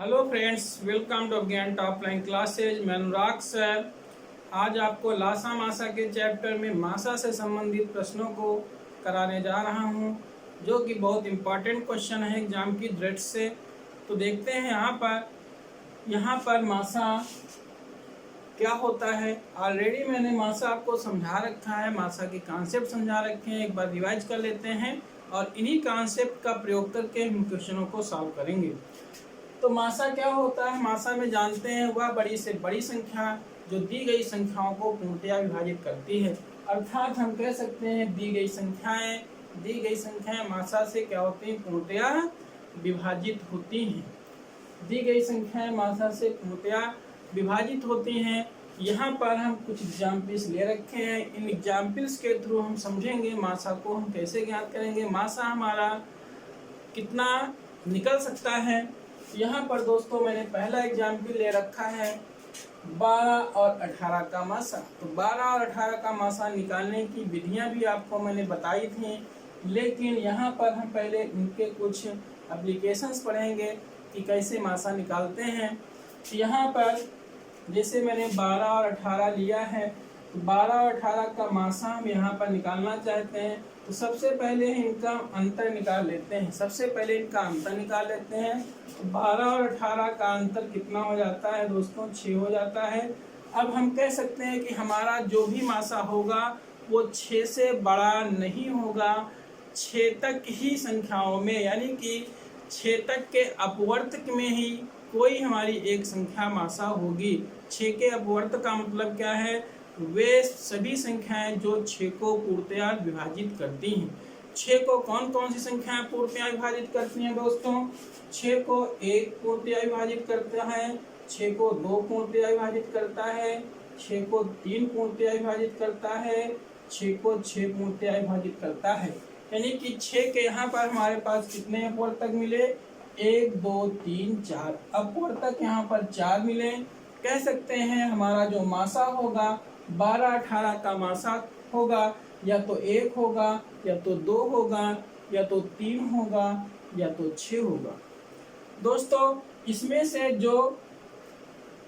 Hello friends, welcome to ज्ञान offline classes. मैं अनुराग sir आज आपको लासा मासा के चैप्टर में मासा से संबंधित प्रश्नों को कराने जा रहा हूं, जो कि बहुत इम्पॉर्टेंट क्वेश्चन है एग्जाम की दृष्टि से। तो देखते हैं यहाँ पर मासा क्या होता है। ऑलरेडी मैंने मासा आपको समझा रखा है, मासा के कॉन्सेप्ट समझा रखे हैं। एक बार रिवाइज कर लेते हैं और इन्हीं कॉन्सेप्ट का प्रयोग करके हम क्वेश्चनों को सॉल्व करेंगे। तो मासा क्या होता है? मासा में जानते हैं वह बड़ी से बड़ी संख्या जो दी गई संख्याओं को पूर्णतया विभाजित करती है। अर्थात हम कह सकते हैं दी गई संख्याएं मासा से क्या होती हैं? पूर्णतया विभाजित होती हैं। दी गई संख्याएं मासा से पूर्णतया विभाजित होती हैं। यहाँ पर हम कुछ एग्जाम्पल्स ले रखे हैं। इन एग्जाम्पल्स के थ्रू हम समझेंगे मासा को हम कैसे ज्ञात करेंगे, मासा हमारा कितना निकल सकता है। यहाँ पर दोस्तों मैंने पहला एग्जाम्पल ले रखा है 12 और 18 का मासा। तो 12 और 18 का मासा निकालने की विधियाँ भी आपको मैंने बताई थी, लेकिन यहाँ पर हम पहले इनके कुछ एप्लीकेशंस पढ़ेंगे कि कैसे मासा निकालते हैं। तो यहाँ पर जैसे मैंने 12 और 18 लिया है, तो 12 और 18 का मासा हम यहाँ पर निकालना चाहते हैं। तो सबसे पहले इनका अंतर निकाल लेते हैं। तो 12 और 18 का अंतर कितना हो जाता है दोस्तों? 6 हो जाता है। अब हम कह सकते हैं कि हमारा जो भी मासा होगा वो 6 से बड़ा नहीं होगा। 6 तक ही संख्याओं में, यानी कि 6 तक के अपवर्तक में ही कोई हमारी एक संख्या मासा होगी। 6 के अपवर्तक का मतलब क्या है? वे सभी संख्याएं जो 6 को पूर्णतया विभाजित करती हैं। 6 को कौन कौन सी संख्याएं पूर्णतया विभाजित करती हैं दोस्तों? 6 को 1 पूर्णतया विभाजित करता है, 6 को 2 पूर्णतया विभाजित करता है, 6 को 3 पूर्णतया विभाजित करता है, 6 को 6 पूर्णतया विभाजित करता है। यानी कि 6 के यहाँ पर हमारे पास कितने अपवर्तक मिले? 1 2 3 4 अपवर्तक यहाँ पर 4 मिले। कह सकते हैं हमारा जो मासा होगा 12-18 का मासा होगा या तो 1 होगा, या तो 2 होगा, या तो 3 होगा, या तो 6 होगा। दोस्तों इसमें से जो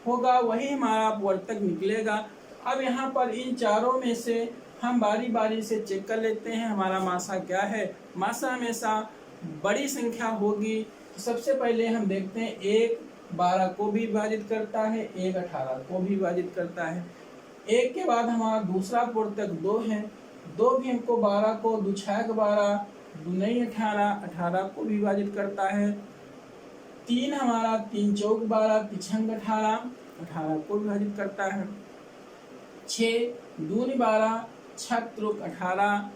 होगा वही हमारा अपवर्तक निकलेगा। अब यहाँ पर इन चारों में से हम बारी बारी से चेक कर लेते हैं हमारा मासा क्या है। मासा हमेशा बड़ी संख्या होगी। तो सबसे पहले हम देखते हैं 1 12 को भी विभाजित करता है, 1 18 को भी विभाजित करता है। 1 के बाद हमारा दूसरा अपवर्तक 2 है। 2 भी हमको 12 को 2 6 12 2 9 18 18 को भी विभाजित करता है। 3 हमारा 3 4 12 3 18 18 को विभाजित करता है। 6 2 12 6 3 18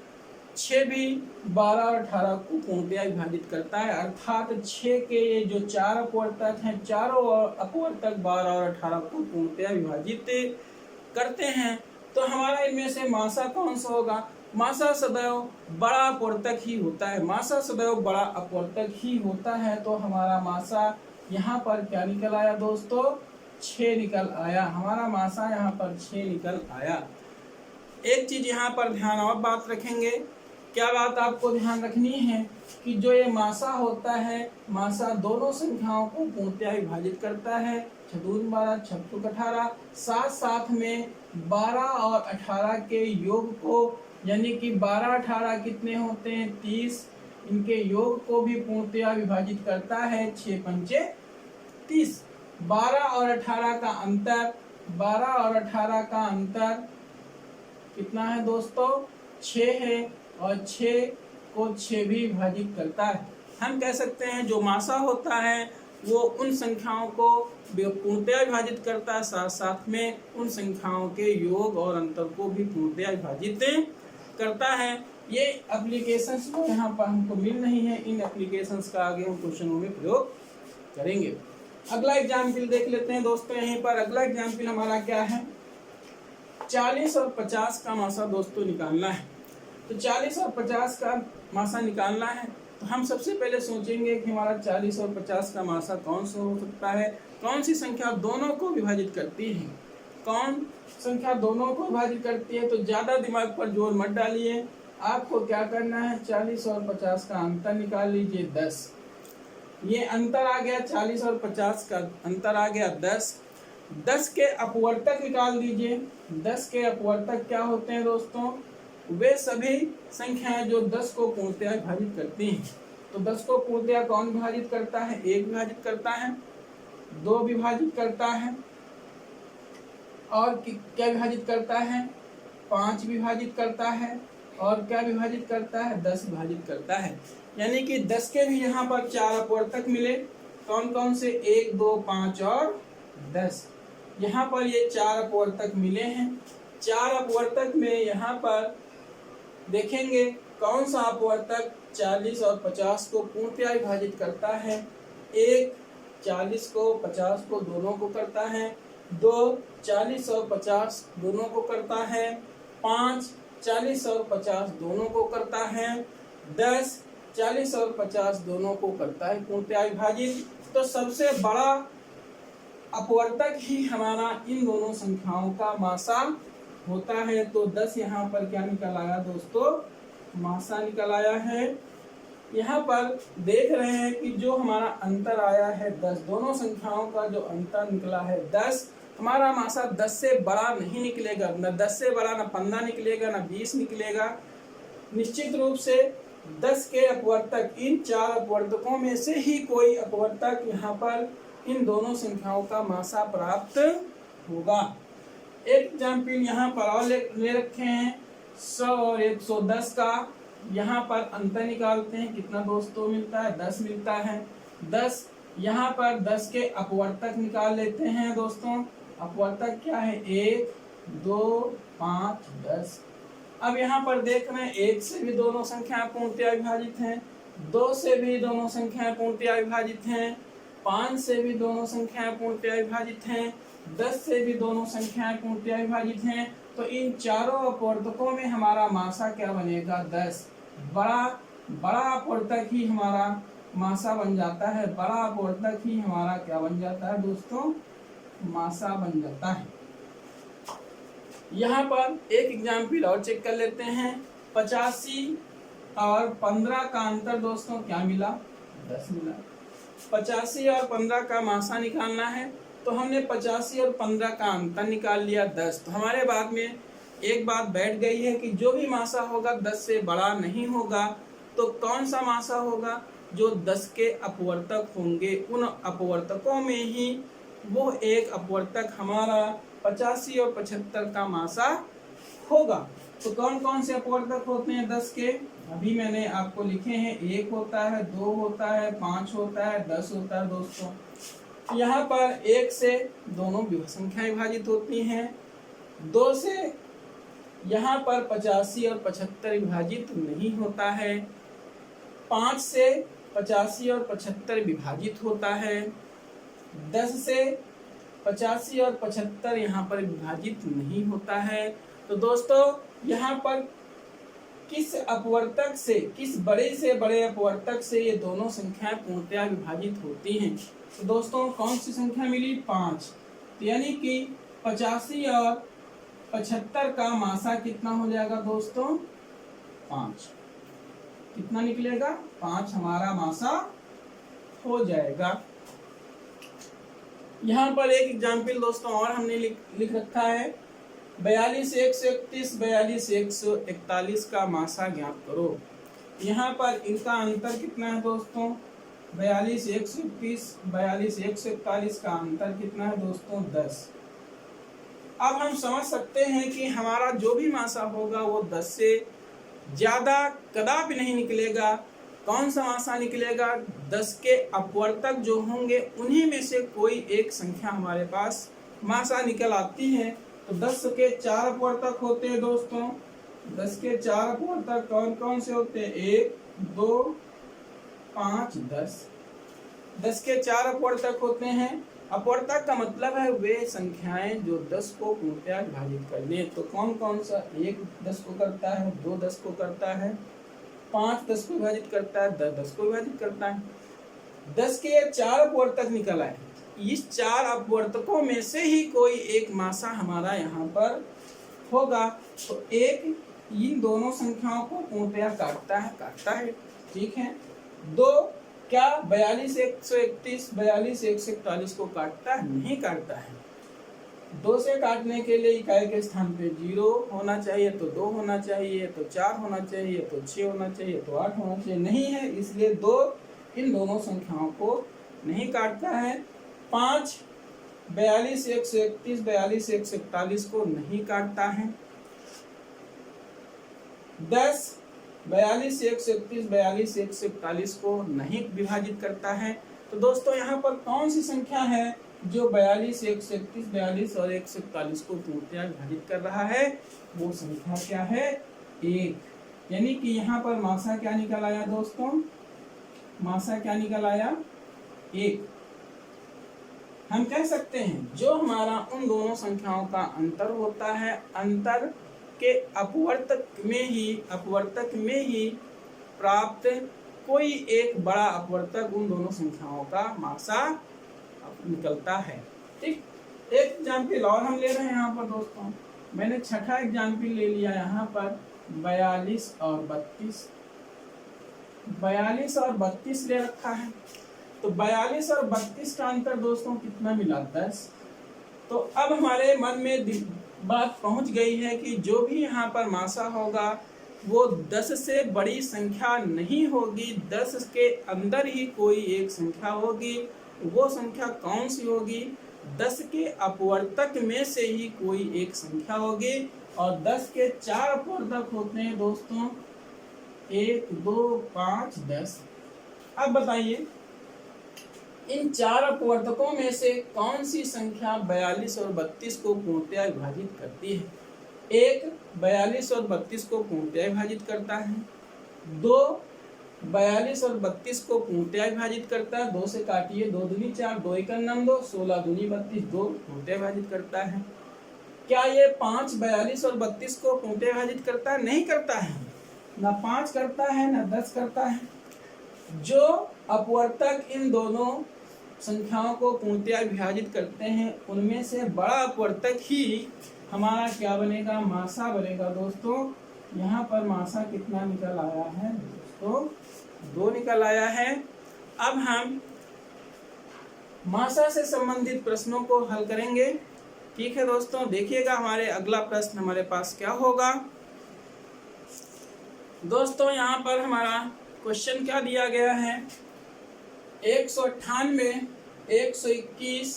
6 भी 12 और 18 को पूर्णतया विभाजित करता है। अर्थात 6 के ये जो 4 अपवर्तक हैं, चारों अपवर्तक 12 और 18 को पूर्णतया विभाजित करते हैं। तो हमारा इनमें से मासा कौन सा होगा? मासा सदैव बड़ा अपवर्तक ही होता है। मासा सदैव बड़ा अपवर्तक ही होता है। तो हमारा मासा यहाँ पर क्या निकल आया दोस्तों? 6 निकल आया। हमारा मासा यहाँ पर 6 निकल आया। एक चीज यहाँ पर ध्यान और बात रखेंगे। क्या बात आपको ध्यान रखनी है कि जो ये मासा होता है, मासा दोनों संख्याओं को पूर्णतया विभाजित करता है। 6 2 12 6 2 18 साथ साथ में 12 और 18 के योग को, यानी कि 12 18 कितने होते हैं? 30। इनके योग को भी पूर्णतया विभाजित करता है। 6 पंचे 30। 12 और 18 का अंतर, 12 और 18 का अंतर कितना है दोस्तों? 6 है। और 6 को 6 भी विभाजित करता है। हम कह सकते हैं जो मासा होता है वो उन संख्याओं को पूर्णतया विभाजित करता है, साथ साथ में उन संख्याओं के योग और अंतर को भी पूर्णतया विभाजित करता है। ये एप्लीकेशंस जो यहाँ पर हमको मिल रही है, इन एप्लीकेशंस का आगे हम क्वेश्चनों में प्रयोग करेंगे। अगला एग्जाम्पल देख लेते हैं दोस्तों। यहीं पर अगला एग्जाम्पल हमारा क्या है? 40 और 50 का मासा दोस्तों निकालना है। तो 40 और 50 का मासा निकालना है तो हम सबसे पहले सोचेंगे कि हमारा 40 और 50 का मासा कौन सा हो सकता है? कौन सी संख्या दोनों को विभाजित करती है? कौन संख्या दोनों को विभाजित करती है? तो ज़्यादा दिमाग पर जोर मत डालिए। आपको क्या करना है? 40 और 50 का अंतर निकाल लीजिए 10। ये अंतर आ गया 40 और 50 का अंतर आ गया 10। 10 के अपवर्तक निकाल दीजिए। 10 के अपवर्तक क्या होते हैं दोस्तों? वे सभी संख्याएं जो 10 को पूर्णतया विभाजित करती हैं। तो 10 को पूर्णतया कौन विभाजित करता है? 1 विभाजित करता है, 2 विभाजित करता है, और क्या विभाजित करता है? 5 विभाजित करता है, और क्या विभाजित करता है? 10 विभाजित करता है। यानी कि 10 के भी यहाँ पर 4 अपवर्तक मिले। कौन कौन से? 1, 2, 5 और 10। यहाँ पर ये 4 अपवर्तक मिले हैं। 4 अपवर्तक में यहाँ पर देखेंगे कौन सा अपवर्तक 40 और 50 को पूर्णतया विभाजित करता है। 1 40 को 50 को दोनों को करता है। 2 40 और 50 दोनों को करता है। 5 40 और 50 दोनों को करता है। 10 40 और 50 दोनों को करता है पूर्णतया विभाजित। तो सबसे बड़ा अपवर्तक ही हमारा इन दोनों संख्याओं का मासा होता है। तो 10 यहाँ पर क्या निकल आया दोस्तों? मासा निकल आया है। यहाँ पर देख रहे हैं कि जो हमारा अंतर आया है 10, दोनों संख्याओं का जो अंतर निकला है 10, हमारा मासा 10 से बड़ा नहीं निकलेगा। न 10 से बड़ा, न 15 निकलेगा, न 20 निकलेगा। निश्चित रूप से 10 के अपवर्तक, इन 4 अपवर्तकों में से ही कोई अपवर्तक यहाँ पर इन दोनों संख्याओं का मासा प्राप्त होगा। एक एग्जाम्पल यहाँ पर और ले रखे हैं 100 और 110 का। यहाँ पर अंतर निकालते हैं, कितना दोस्तों मिलता है? 10 मिलता है। 10 यहाँ पर 10 के अपवर्तक निकाल लेते हैं दोस्तों। अपवर्तक क्या है? 1, 2, 5, 10। अब यहाँ पर देख रहे हैं 1 से भी दोनों संख्याएं पूर्णतया विभाजित हैं, 2 से भी दोनों संख्याएं पूर्णतया विभाजित हैं, 5 से भी दोनों संख्याएं पूर्णतया विभाजित हैं, 10 से भी दोनों संख्याएं पूर्णतया विभाजित हैं। तो इन चारों अपवर्तकों में हमारा मासा क्या बनेगा? 10। बड़ा अपवर्तक ही हमारा मासा बन जाता है। बड़ा अपवर्तक ही हमारा क्या बन जाता है दोस्तों? मासा बन जाता है। यहाँ पर एक एग्जाम्पल और चेक कर लेते हैं। 85 और 15 का अंतर दोस्तों क्या मिला? 10 मिला। 85 और 15 का मासा निकालना है, तो हमने 85 और 15 का अंतर निकाल लिया 10। तो हमारे बाद में एक बात बैठ गई है कि जो भी मासा होगा 10 से बड़ा नहीं होगा। तो कौन सा मासा होगा? जो 10 के अपवर्तक होंगे, उन अपवर्तकों में ही वो एक अपवर्तक हमारा 85 और 75 का मासा होगा। तो कौन कौन से अपवर्तक होते हैं 10 के? अभी मैंने आपको लिखे हैं। 1 होता है, 2 होता है, 5 होता है, 10 होता है दोस्तों। यहाँ पर 1 से दोनों संख्याएं विभाजित होती हैं। 2 से यहाँ पर 85 और 75 विभाजित नहीं होता है। 5 से 85 और 75 विभाजित होता है। 10 से 85 और 75 यहाँ पर विभाजित नहीं होता है। तो दोस्तों यहाँ पर किस अपवर्तक से, किस बड़े से बड़े अपवर्तक से ये दोनों संख्याएं पूर्णतया विभाजित होती हैं? तो दोस्तों कौन सी संख्या मिली? 5। तो यानी कि 85 और 75 का मासा कितना हो जाएगा दोस्तों? 5। कितना निकलेगा? 5 हमारा मासा हो जाएगा। यहाँ पर एक एग्जाम्पल दोस्तों और हमने लिख रखा है। 42 131 42 141 का मासा ज्ञात करो। यहाँ पर इनका अंतर कितना है दोस्तों? 42 131 42 141 का अंतर कितना है दोस्तों? 10। अब हम समझ सकते हैं कि हमारा जो भी मासा होगा वो 10 से ज्यादा कदापि नहीं निकलेगा। कौन सा मासा निकलेगा? 10 के अपवर्तक जो होंगे उन्हीं में से कोई एक संख्या हमारे पास मासा निकल आती है। तो 10 के 4 अपवर्तक होते हैं दोस्तों। 10 के 4 अपवर्तक कौन कौन से होते हैं? 1, 2, 5, 10। 10 के 4 अपवर्तक होते हैं। अपवर्तक का मतलब है वे संख्याएं जो 10 को पूर्णतया विभाजित कर ले। तो कौन कौन सा? 1 10 को करता है, 2 10 को करता है, 5 10 को विभाजित करता है, 10 10 को विभाजित करता है। 10 के 4 अपवर्तक निकल आए। इस 4 अपवर्तकों में से ही कोई एक मासा हमारा यहाँ पर होगा। तो 1 इन दोनों संख्याओं को पूर्णतया काटता है, ठीक है। 2 क्या 42 131 42 141 को काटता है? नहीं काटता है। 2 से काटने के लिए इकाई के स्थान पे 0 होना चाहिए, तो 2 होना चाहिए, तो 4 होना चाहिए, तो 6 होना चाहिए, तो 8 होना चाहिए, नहीं है, इसलिए 2 इन दोनों संख्याओं को नहीं काटता है। 5 42 131 42 141 को नहीं काटता है। 10 42 131 42 141 को नहीं विभाजित करता है। तो दोस्तों यहाँ पर कौन सी संख्या है जो 42 131 42 और 141 को पूर्णतया विभाजित कर रहा है? वो संख्या क्या है? 1। यानी कि यहाँ पर मासा क्या निकल आया दोस्तों? मासा क्या निकल आया? 1। हम कह सकते हैं जो हमारा उन दोनों संख्याओं का अंतर होता है, अंतर के अपवर्तक में ही प्राप्त कोई एक बड़ा अपवर्तक उन दोनों संख्याओं का मासा निकलता है। ठीक, एक एग्जाम्पल और हम ले रहे हैं यहाँ पर दोस्तों। मैंने छठा एग्जाम्पल ले लिया यहाँ पर 42 और 32। 42 और 32 ले रखा है। तो 42 और 32 का अंतर दोस्तों कितना मिला? 10। तो अब हमारे मन में बात पहुंच गई है कि जो भी यहाँ पर मासा होगा वो 10 से बड़ी संख्या नहीं होगी, 10 के अंदर ही कोई एक संख्या होगी। वो संख्या कौन सी होगी? 10 के अपवर्तक में से ही कोई एक संख्या होगी। और 10 के 4 अपवर्तक होते हैं दोस्तों, 1 2 5 10। अब बताइए इन 4 अपवर्तकों में से कौन सी संख्या 42 और 32 को पूर्णतया विभाजित करती है? 1 42 और 32 को पूर्णतया विभाजित करता है। 2 42 और 32 को पूर्णतया विभाजित करता है। 2 से काटिए, 2 दूनी 4, 2 1 9, 16 दूनी 32, 2 पूर्णतया विभाजित करता है। क्या ये 5 42 और 32 को पूर्णतया विभाजित करता है? नहीं करता है। ना 5 करता है ना 10 करता है। जो अपवर्तक इन दोनों संख्याओं को पूर्णतया विभाजित करते हैं उनमें से बड़ा अपवर्तक ही हमारा क्या बनेगा? मासा बनेगा दोस्तों। यहाँ पर मासा कितना निकल आया है दोस्तों? 2 निकल आया है। अब हम मासा से संबंधित प्रश्नों को हल करेंगे। ठीक है दोस्तों, देखिएगा हमारे अगला प्रश्न हमारे पास क्या होगा। दोस्तों यहाँ पर हमारा क्वेश्चन क्या दिया गया है? 198 121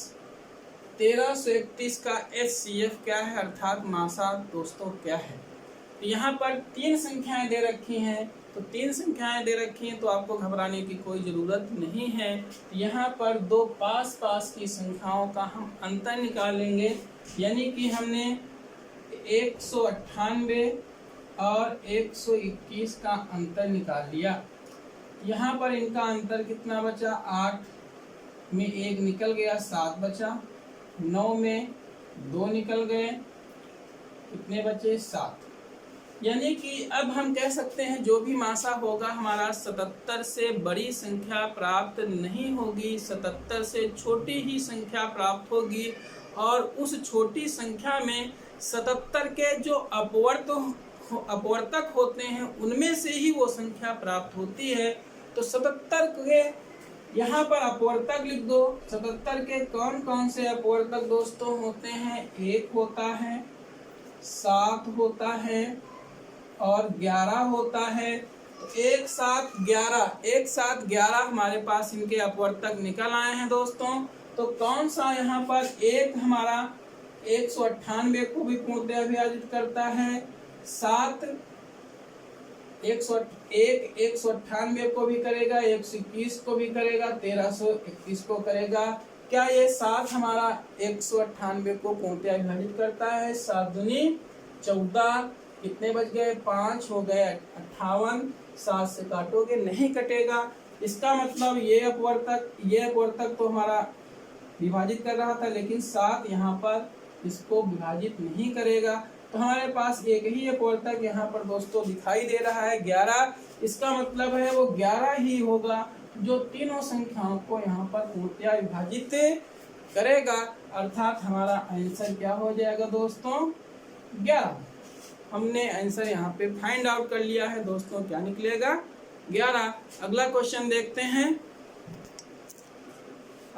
1331 का HCF क्या है, अर्थात मासा दोस्तों क्या है? तो यहाँ पर 3 संख्याएं दे रखी हैं। तो 3 संख्याएं दे रखी हैं तो आपको घबराने की कोई ज़रूरत नहीं है। यहाँ पर 2 पास पास की संख्याओं का हम अंतर निकालेंगे। यानी कि हमने 198 और 121 का अंतर निकाल लिया। यहाँ पर इनका अंतर कितना बचा? 8 में 1 निकल गया, 7 बचा। 9 में 2 निकल गए, कितने बचे? 7। यानी कि अब हम कह सकते हैं जो भी मासा होगा हमारा 77 से बड़ी संख्या प्राप्त नहीं होगी, 77 से छोटी ही संख्या प्राप्त होगी। और उस छोटी संख्या में 77 के जो अपवर्तक होते हैं उनमें से ही वो संख्या प्राप्त होती है। तो 77 के यहाँ पर अपवर्तक लिख दो। 77 के कौन कौन से अपवर्तक दोस्तों होते हैं? 1 होता है, 7 होता है और 11 होता है। तो 1 7 11 हमारे पास इनके अपवर्तक निकल आए हैं दोस्तों। तो कौन सा यहाँ पर एक हमारा 198 को भी पूर्णतया विभाजित करता है, 7 198 को भी करेगा, 121 को भी करेगा, 1331 को करेगा। क्या ये 7 हमारा 198 को पूर्णतया विभाजित करता है? 7 दूनी 14, कितने बच गए? 5 हो गए 58। 7 से काटोगे, नहीं कटेगा। इसका मतलब ये अपवर्तक तो हमारा विभाजित कर रहा था, लेकिन 7 यहाँ पर इसको विभाजित नहीं करेगा। तो हमारे पास एक ही अपवर्तक यहाँ पर दोस्तों दिखाई दे रहा है, 11। इसका मतलब है वो 11 ही होगा जो तीनों संख्याओं को यहाँ पर पूर्णतया विभाजित करेगा। अर्थात हमारा आंसर क्या हो जाएगा दोस्तों? 11। हमने आंसर यहाँ पे फाइंड आउट कर लिया है दोस्तों, क्या निकलेगा? 11। अगला क्वेश्चन देखते हैं।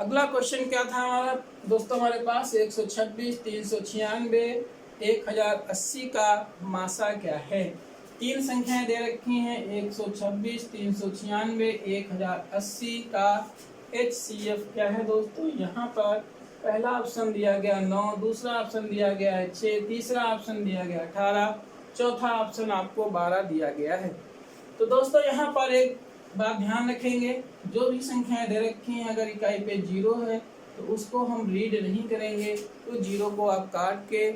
अगला क्वेश्चन क्या था हमारा दोस्तों, हमारे पास 126, 396, 1080 का मासा क्या है। तीन संख्याएं दे रखी हैं, 126, 396, 1080 का HCF क्या है दोस्तों। यहाँ पर पहला ऑप्शन दिया गया 9, दूसरा ऑप्शन दिया गया है 6, तीसरा ऑप्शन दिया गया 18, चौथा ऑप्शन आपको 12 दिया गया है। तो दोस्तों यहाँ पर एक बात ध्यान रखेंगे, जो भी संख्याएं दे रखी हैं अगर इकाई पे 0 है तो उसको हम रीड नहीं करेंगे, तो 0 को आप काट के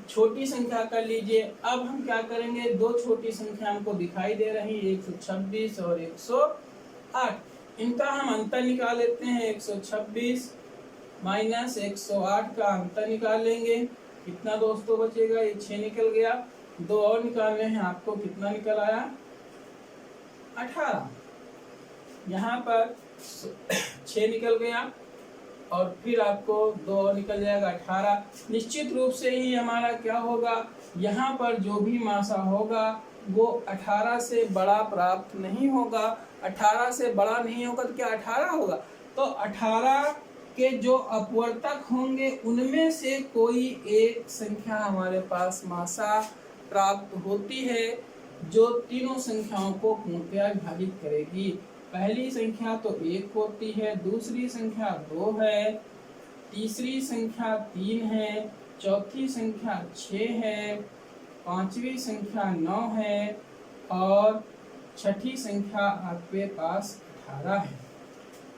छोटी संख्या कर लीजिए। अब हम क्या करेंगे, दो छोटी संख्या हमको दिखाई दे रही, 126 और 108, इनका हम अंतर निकाल लेते हैं। 126 माइनस 108 का अंतर निकाल लेंगे, कितना दोस्तों बचेगा, ये 6 निकल गया। दो और निकालने हैं आपको, कितना निकल आया, 18। यहाँ पर 6 निकल गया और फिर आपको 2 और निकल जाएगा 18। निश्चित रूप से ही हमारा क्या होगा, यहाँ पर जो भी मासा होगा वो 18 से बड़ा प्राप्त नहीं होगा। 18 से बड़ा नहीं होगा तो क्या 18 होगा, तो 18 के जो अपवर्तक होंगे उनमें से कोई एक संख्या हमारे पास मासा प्राप्त होती है जो तीनों संख्याओं को पूर्णतया विभाजित करेगी। पहली संख्या तो 1 होती है, दूसरी संख्या 2 है, तीसरी संख्या 3 है, चौथी संख्या 6 है, पांचवी संख्या 9 है और छठी संख्या आपके पास 18 है।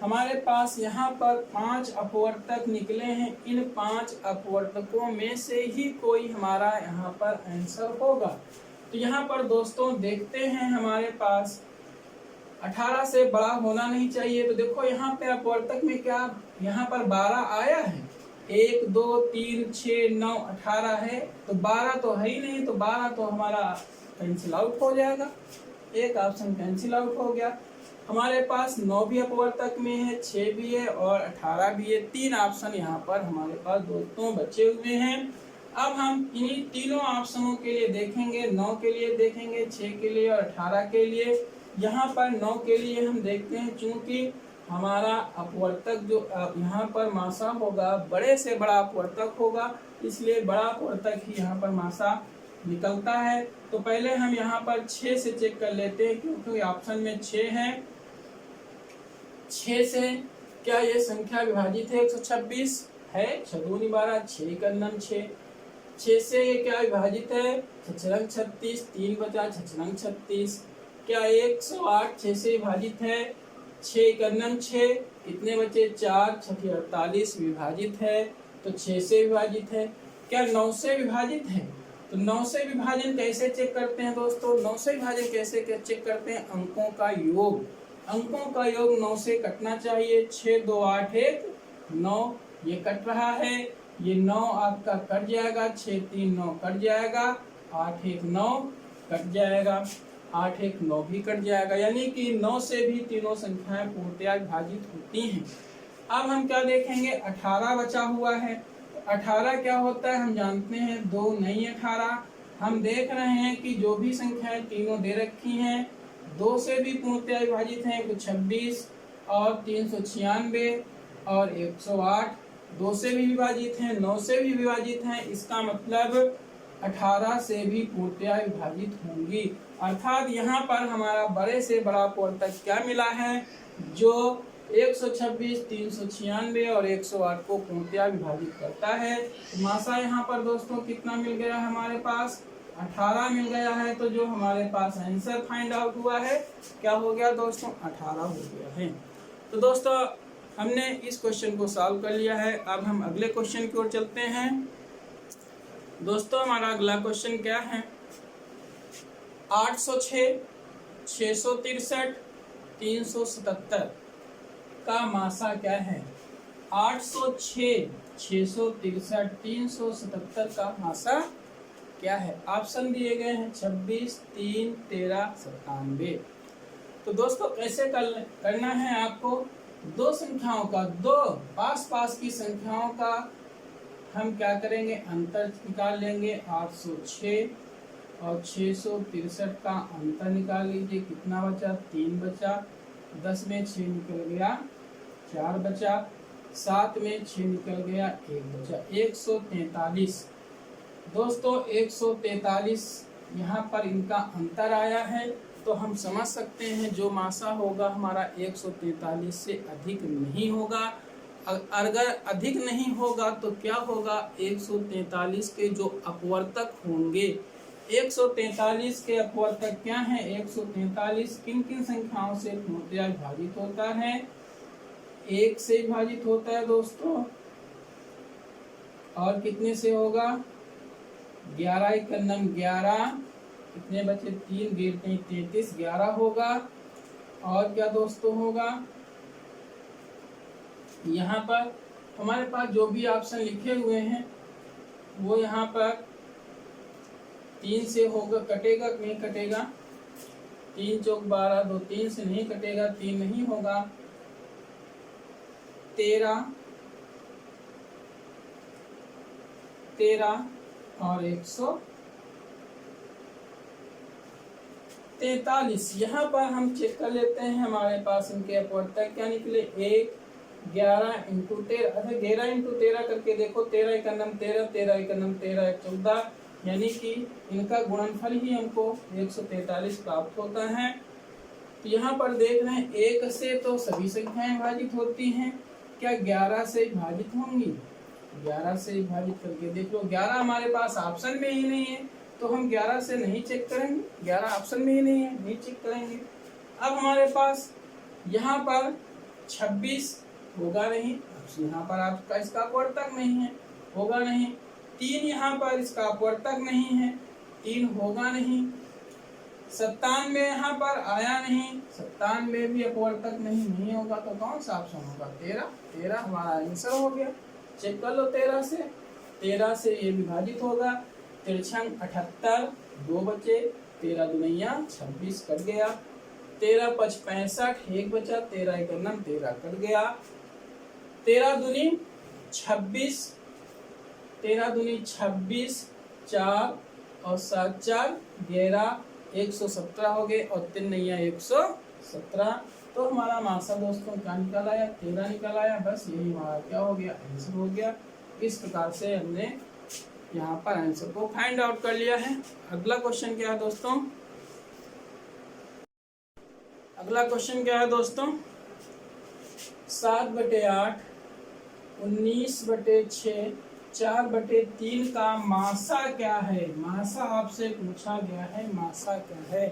हमारे पास यहाँ पर 5 अपवर्तक निकले हैं, इन 5 अपवर्तकों में से ही कोई हमारा यहाँ पर आंसर होगा। तो यहाँ पर दोस्तों देखते हैं, हमारे पास 18 से बड़ा होना नहीं चाहिए। तो देखो यहाँ पे अपवर्तक में क्या, यहाँ पर 12 आया है, 1 2 3 6 9 18 है, तो 12 तो है ही नहीं, तो 12 तो हमारा कैंसिल आउट हो जाएगा, एक ऑप्शन कैंसिल आउट हो गया। हमारे पास 9 भी अपवर्तक में है, 6 भी है और 18 भी है, 3 ऑप्शन यहाँ पर हमारे पास दोस्तों बचे हुए हैं। अब हम इन्हीं तीनों ऑप्शनों के लिए देखेंगे, 9 के लिए देखेंगे, 6 के लिए और 18 के लिए। यहाँ पर 9 के लिए हम देखते हैं, चूंकि हमारा अपवर्तक जो यहाँ पर मासा होगा बड़े से बड़ा अपवर्तक होगा, इसलिए बड़ा अपवर्तक ही यहाँ पर मासा निकलता है। तो पहले हम यहाँ पर 6 से चेक कर लेते हैं, क्योंकि ऑप्शन में 6 है। 6 से क्या ये संख्या विभाजित है, 126 है, 6 दूनी 12, 6 का 6। 6 से ये क्या विभाजित है, 6 36, 3 बचा 6 36। क्या 108 6 से विभाजित है, 6 का 6, कितने बचे 4, 6 48 विभाजित है, तो 6 से विभाजित है। क्या 9 से विभाजित है, तो 9 से विभाजन कैसे चेक करते हैं दोस्तों, 9 से विभाजन कैसे चेक करते हैं, अंकों का योग, अंकों का योग 9 से कटना चाहिए। 6 2 8 1 9, ये कट रहा है, ये 9 आपका कट जाएगा, 6 3 9 कट जाएगा, 8 1 9 कट जाएगा, 8 1 9 भी कट जाएगा, यानी कि 9 से भी तीनों संख्याएं पूर्णतया विभाजित होती हैं। अब हम क्या देखेंगे, 18 बचा हुआ है। 18 क्या होता है हम जानते हैं, 2 नहीं 18। हम देख रहे हैं कि जो भी संख्याएं तीनों दे रखी हैं 2 से भी पूर्णतया विभाजित हैं, 126 और 396 और 108 2 से भी विभाजित हैं, 9 से भी विभाजित हैं। इसका मतलब 18 से भी पूर्णतया विभाजित होंगी। अर्थात यहाँ पर हमारा बड़े से बड़ा अपवर्तक क्या मिला है, जो 126, 396 और 108 को पूर्णतया विभाजित करता है। तो मासा यहाँ पर दोस्तों कितना मिल गया हमारे पास, 18 मिल गया है। तो जो हमारे पास आंसर फाइंड आउट हुआ है क्या हो गया दोस्तों, 18 हो गया है। तो दोस्तों हमने इस क्वेश्चन को सॉल्व कर लिया है। अब हम अगले क्वेश्चन की ओर चलते हैं। दोस्तों हमारा अगला क्वेश्चन क्या है, 806, 663, 377 का मासा क्या है। 806, 663, 377 का मासा क्या है। ऑप्शन दिए गए हैं 26, 3, 13, 97। तो दोस्तों कैसे करना है आपको, दो संख्याओं का, दो पास पास की संख्याओं का हम क्या करेंगे, अंतर निकाल लेंगे। 806 और 663 का अंतर निकाल लीजिए, कितना बचा, 3 बचा, 10 में 6 निकल गया, 4 बचा। 7 में 6 निकल गया, 1 बचा, 143। दोस्तों 143 यहाँ पर इनका अंतर आया है, तो हम समझ सकते हैं जो मासा होगा हमारा 143 से अधिक नहीं होगा। अगर अधिक नहीं होगा तो क्या होगा, 143 के जो अपवर्तक होंगे, 143 के अपवर्तक क्या है, 143 किन किन संख्याओं से पूर्णतया विभाजित होता है, 1 से विभाजित होता है दोस्तों, और कितने से होगा, 11 एकन्नम 11, कितने बचे, 3 गिरते 33, 11 होगा। और क्या दोस्तों होगा, यहाँ पर हमारे पास जो भी ऑप्शन लिखे हुए हैं वो यहाँ पर 3 से होगा, कटेगा नहीं कटेगा, 3 चौक 12, 2 3 से नहीं कटेगा, 3 नहीं होगा, 13 और 143। यहाँ पर हम चेक कर लेते हैं हमारे पास इनके अपवर्तक क्या निकले, 1 11 इंटू 13, अच्छा 11 इंटू 13 करके देखो, 13 एकन्नम 13, 13 एकन्नम 13, 14, यानी कि इनका गुणनफल ही हमको 143 प्राप्त होता है। तो यहाँ पर देख रहे हैं 1 से तो सभी संख्याएं विभाजित होती हैं, क्या 11 से विभाजित होंगी, 11 से विभाजित करके देख लो, 11 हमारे पास ऑप्शन में ही नहीं है, तो हम 11 से नहीं चेक करेंगे, 11 ऑप्शन में ही नहीं है, नहीं चेक करेंगे। अब हमारे पास यहाँ पर 26 होगा नहीं, यहाँ पर आपका इसका अपवर्तक नहीं है, होगा नहीं, 3 यहाँ पर इसका अपवर्तक नहीं है, 3 होगा नहीं, 97 यहाँ पर आया नहीं, 97 भी अपवर्तक नहीं होगा, तो कौन सा ऑप्शन होगा, 13 हमारा आंसर हो गया। चेक कर लो, 13 से ये विभाजित होगा, 13 78, 2 बचे, 13 दुनिया 26 कट गया, 13 5 65, 1 बचा, 13 एकन्नम 13 कट गया, 13 दूनी 26, 13 दूनी 26, 4 और 7 4 11, 117 हो गए, और 3 नैया 117। तो हमारा मासा दोस्तों क्या निकल आया, 13 निकल आया। बस यही हमारा क्या हो गया, आंसर हो गया। इस प्रकार से हमने यहाँ पर आंसर को फाइंड आउट कर लिया है। अगला क्वेश्चन क्या है दोस्तों, अगला क्वेश्चन क्या है दोस्तों, 7/8, 19/6, 4/3 का मासा क्या है, मासा आपसे पूछा गया है, मासा क्या है।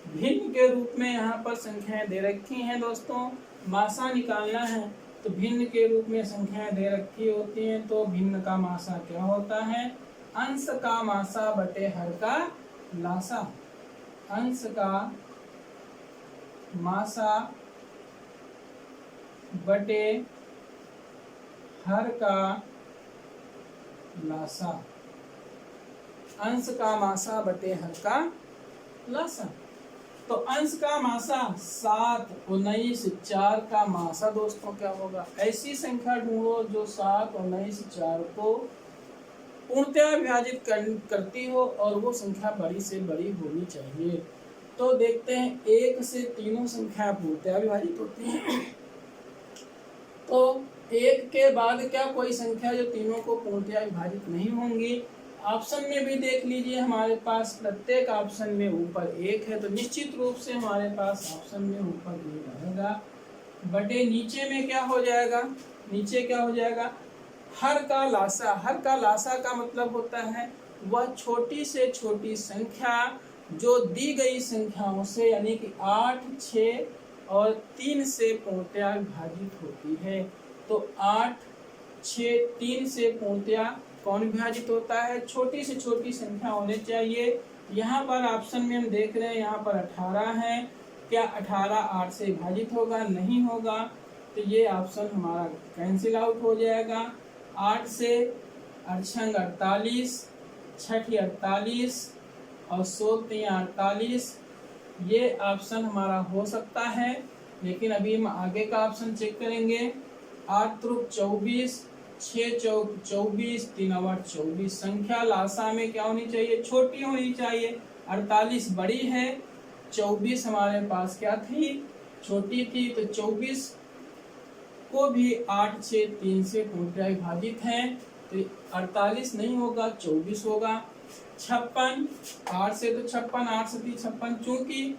भिन्न के रूप में यहाँ पर संख्याएं दे रखी हैं दोस्तों, मासा निकालना है तो भिन्न के रूप में संख्याएं दे रखी होती हैं, तो भिन्न का मासा क्या होता है, अंश का मासा बटे हर का लासा, अंश का मासा बटे हर का लासा, अंश का मासा बटे हर का लासा। तो अंश का मासा 7, 19, 4 का मासा दोस्तों क्या होगा, ऐसी संख्या ढूंढो जो 7, 19, 4 को पूर्णतया विभाजित करती हो और वो संख्या बड़ी से बड़ी होनी चाहिए। तो देखते हैं 1 से तीनों संख्या पूर्णतया विभाजित होती हैं, तो 1 के बाद क्या कोई संख्या जो तीनों को पूर्णतया विभाजित नहीं होंगी। ऑप्शन में भी देख लीजिए, हमारे पास प्रत्येक ऑप्शन में ऊपर 1 है, तो निश्चित रूप से हमारे पास ऑप्शन में ऊपर 1 रहेगा, बटे नीचे में क्या हो जाएगा, नीचे क्या हो जाएगा, हर का लासा। हर का लासा का मतलब होता है वह छोटी से छोटी संख्या जो दी गई संख्याओं से यानी कि 8, 6 और 3 से पूर्णतया विभाजित होती है। तो 8, 6, 3 से पूर्णतया कौन विभाजित होता है, छोटी से छोटी संख्या होने चाहिए। यहाँ पर ऑप्शन में हम देख रहे हैं, यहाँ पर 18 है, क्या 18 8 से विभाजित होगा, नहीं होगा, तो ये ऑप्शन हमारा कैंसिल आउट हो जाएगा। 8 से 8 48, 6 48 और 16 48, ये ऑप्शन हमारा हो सकता है, लेकिन अभी हम आगे का ऑप्शन चेक करेंगे। 8 त्रुक 24, 6 चौक 24, 3 8 24। संख्या लासा में क्या होनी चाहिए, छोटी होनी चाहिए। 48 बड़ी है, 24 हमारे पास क्या थी, छोटी थी, तो 24 को भी 8, 6, 3 से पूर्णतः विभाजित है, तो 48 नहीं होगा, 24 होगा। 56, 8 से तो 56, 8 से 56, चूंकि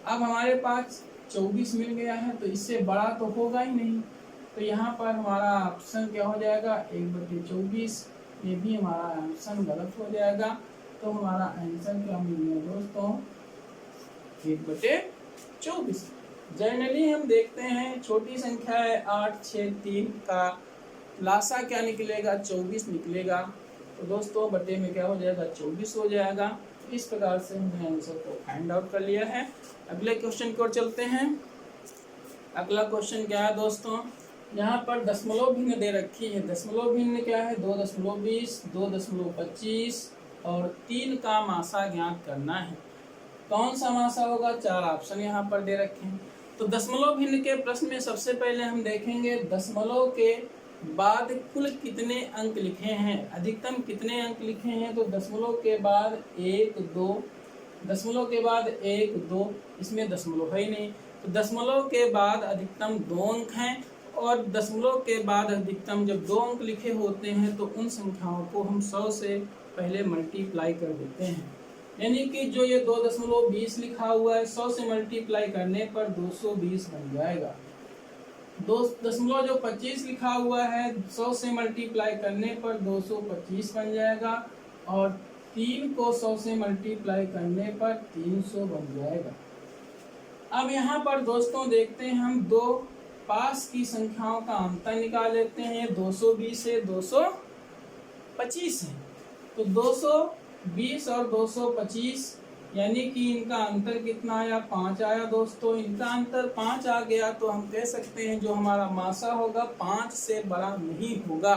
अब हमारे पास 24 मिल गया है तो इससे बड़ा तो होगा ही नहीं, तो यहाँ पर हमारा ऑप्शन क्या हो जाएगा, 1/24। ये भी हमारा ऑप्शन गलत हो जाएगा। तो हमारा आंसर क्या मिल गया दोस्तों, 1/24। जनरली हम देखते हैं छोटी संख्या है 8, 6, 3 का लासा क्या निकलेगा, 24 निकलेगा। तो दोस्तों बटे में क्या हो जाएगा, 24 हो जाएगा। इस प्रकार से हमने आंसर को फाइंड आउट कर लिया है। अगले क्वेश्चन की ओर चलते हैं। अगला क्वेश्चन क्या है दोस्तों, यहाँ पर दशमलव भिन्न दे रखी है। दशमलव भिन्न क्या है, 2.20, 2.25 और 3 का मासा ज्ञात करना है। कौन सा मासा होगा, 4 ऑप्शन यहाँ पर दे रखे हैं। तो दशमलव भिन्न के प्रश्न में सबसे पहले हम देखेंगे दशमलव के बाद कुल कितने अंक लिखे हैं, अधिकतम कितने अंक लिखे हैं। तो दशमलव के बाद 1, 2, दशमलव के बाद 1, 2, इसमें दशमलव है ही नहीं, तो दशमलव के बाद अधिकतम 2 अंक हैं। और दशमलव के बाद अधिकतम जब 2 अंक लिखे होते हैं तो उन संख्याओं को हम 100 से पहले मल्टीप्लाई कर देते हैं, यानी कि जो ये 2.20 लिखा हुआ है 100 से मल्टीप्लाई करने पर 220 बन जाएगा। 2.25 लिखा हुआ है 100 से मल्टीप्लाई करने पर 225 बन जाएगा। और 3 को 100 से मल्टीप्लाई करने पर 300 बन जाएगा। अब यहाँ पर दोस्तों देखते हैं हम दो पास की संख्याओं का अंतर निकाल लेते हैं। 220 से 225 है, तो 220 और 225 यानी कि इनका अंतर कितना आया, 5 आया दोस्तों। इनका अंतर 5 आ गया तो हम कह सकते हैं जो हमारा मासा होगा 5 से बड़ा नहीं होगा।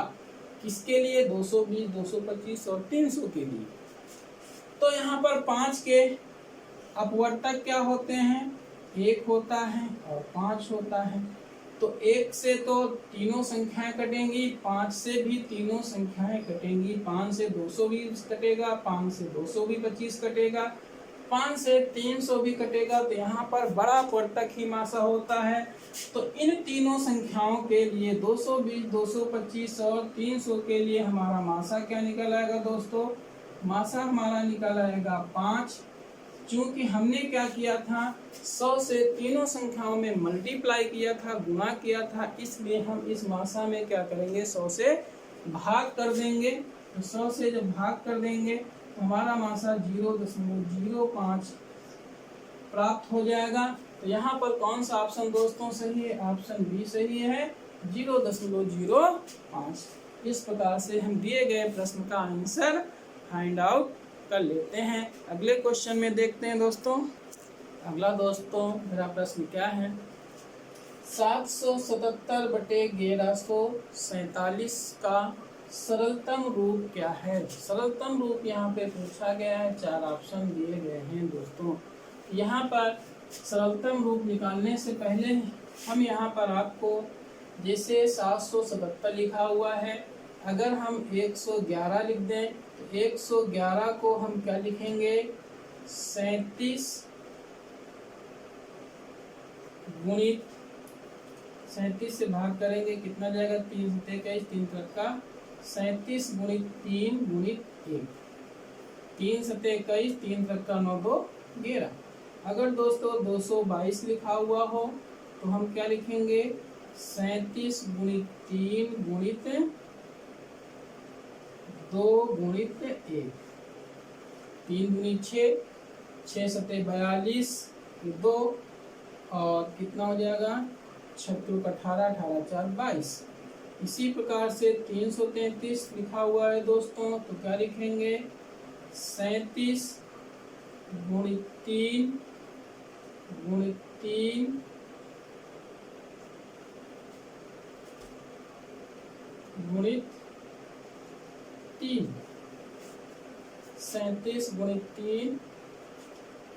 किसके लिए, 220, 225 और 300 के लिए। तो यहाँ पर 5 के अपवर्तक क्या होते हैं, 1 होता है और 5 होता है। तो 1 से तो तीनों संख्याएं कटेंगी, 5 से भी तीनों संख्याएं कटेंगी। 5 से 220 कटेगा, 5 से 225 कटेगा, 5 से 300 भी कटेगा। तो यहाँ पर बड़ा अपवर्तक ही मासा होता है। तो इन तीनों संख्याओं के लिए 220, 225 और 300 के लिए हमारा मासा क्या निकल आएगा दोस्तों, मासा हमारा निकल आएगा 5। चूंकि हमने क्या किया था, 100 से तीनों संख्याओं में मल्टीप्लाई किया था, गुणा किया था, इसलिए हम इस मासा में क्या करेंगे, 100 से भाग कर देंगे। तो 100 से जब भाग कर देंगे तो हमारा मासा 0.05 प्राप्त हो जाएगा। तो यहाँ पर कौन सा ऑप्शन दोस्तों सही है, ऑप्शन बी सही है, 0.05। इस प्रकार से हम दिए गए प्रश्न का आंसर फाइंड आउट कर लेते हैं। अगले क्वेश्चन में देखते हैं दोस्तों। अगला दोस्तों मेरा प्रश्न क्या है, 777/1147 का सरलतम रूप क्या है। सरलतम रूप यहाँ पे पूछा गया है, 4 ऑप्शन दिए गए हैं दोस्तों। यहाँ पर सरलतम रूप निकालने से पहले हम यहाँ पर आपको, जैसे 777 लिखा हुआ है, अगर हम 111 लिख दें तो 111 को हम क्या लिखेंगे, 37 गुणित 37 से भाग करेंगे, कितना जाएगा, 3 सते 21, 3 का 37 गुणित 3 गुणित 1, 3 सते 21, 3 का 9, 2, 11। अगर दोस्तों 222 लिखा हुआ हो तो हम क्या लिखेंगे, 37 गुणित 3 गुणित 2 गुणित 1, 3 गुणित 6, 6 सते 42, 2 और कितना हो जाएगा, 6 का 18, 18 4 22। इसी प्रकार से 333 लिखा हुआ है दोस्तों, तो क्या लिखेंगे, 37 गुणित 3 गुणित 3 गुणित 3, 37 गुणित 3,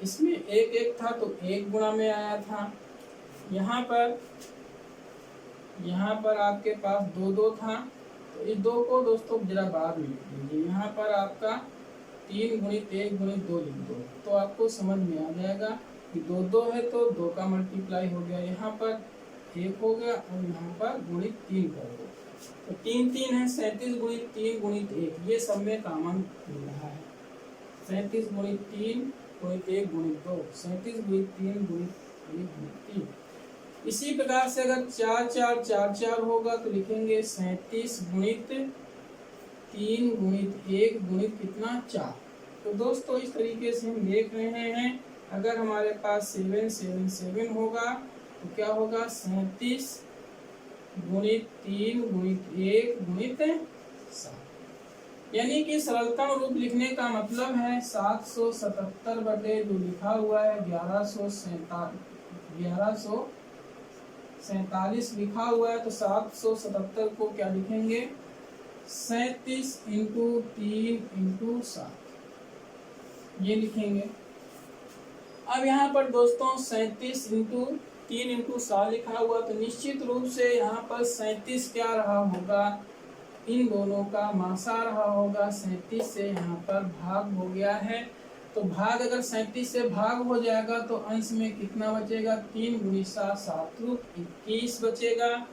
इसमें 1 1 था तो 1 गुणा में आया था। यहाँ पर आपके पास 2 2 था, तो इस 2 को दोस्तों जरा बाद में लिख लीजिए। यहाँ पर आपका 3 गुणित 1 गुणित 2 लिख दो तो आपको समझ में आ जाएगा कि 2 2 है तो 2 का मल्टीप्लाई हो गया। यहाँ पर 1 हो गया और यहाँ पर गुणित 3 कर दो, तो 3 3 है 37 गुणित 3 गुणित 1, ये सब में कॉमन मिल रहा है। 37 गुणित 3 गुणित 1 गुणित 2, 37 गुणित 3 गुणित 1 गुणित 3। इसी प्रकार से अगर 4 4 4 4 होगा तो लिखेंगे 37 गुणित 3 गुणित 1 गुणित कितना 4। तो दोस्तों इस तरीके से हम देख रहे हैं, अगर हमारे पास 7 7 7 होगा तो क्या होगा 37 गुणित 3 गुणित 1 गुणित 7। यानी कि सरलतम रूप लिखने का मतलब है 777 बटे जो लिखा हुआ है 1147 लिखा हुआ है, तो 777 को क्या लिखेंगे 37 इंटू 3 इंटू 7 ये लिखेंगे। अब यहाँ पर दोस्तों 37 इंटू 3 इंटू 7 लिखा हुआ, तो निश्चित रूप से यहाँ पर 37 क्या रहा होगा, इन दोनों का मासा रहा होगा। 37 से यहाँ पर भाग हो गया है, तो भाग अगर 37 से भाग हो जाएगा तो अंश में कितना बचेगा 3 गुणित 7 7 त्रुक 21 बचेगा।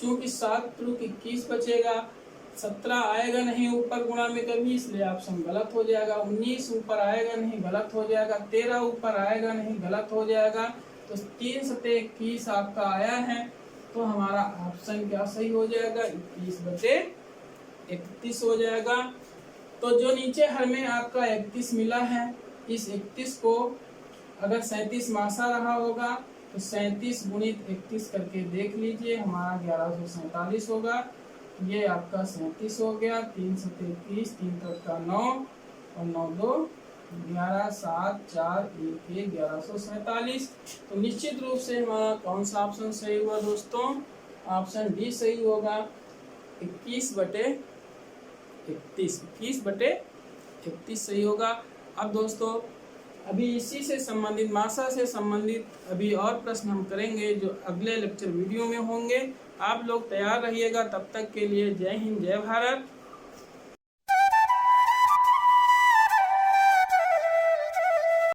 चूंकि 7 त्रुक 21 बचेगा, 17 आएगा नहीं ऊपर गुणा में कभी, इसलिए ऑप्शन गलत हो जाएगा। 19 ऊपर आएगा नहीं, गलत हो जाएगा। 13 ऊपर आएगा नहीं, गलत हो जाएगा। तो 3 सते 21 आपका आया है, तो हमारा ऑप्शन क्या सही हो जाएगा 21 बटे 31 हो जाएगा। तो जो नीचे हमें आपका 31 मिला है, इस 31 को अगर 37 मासा रहा होगा तो 37 गुणित 31 करके देख लीजिए, हमारा 1147 होगा। ये आपका 37 हो गया। 3 सते 21, 3 तक का 9 और 9 2 11 7 4 1 1 1147। तो निश्चित रूप से हमारा कौन सा ऑप्शन सही हुआ दोस्तों, ऑप्शन डी सही होगा 21 बटे 31 सही होगा। अब दोस्तों अभी इसी से संबंधित मासा से संबंधित अभी और प्रश्न हम करेंगे जो अगले लेक्चर वीडियो में होंगे। आप लोग तैयार रहिएगा, तब तक के लिए जय हिंद जय भारत।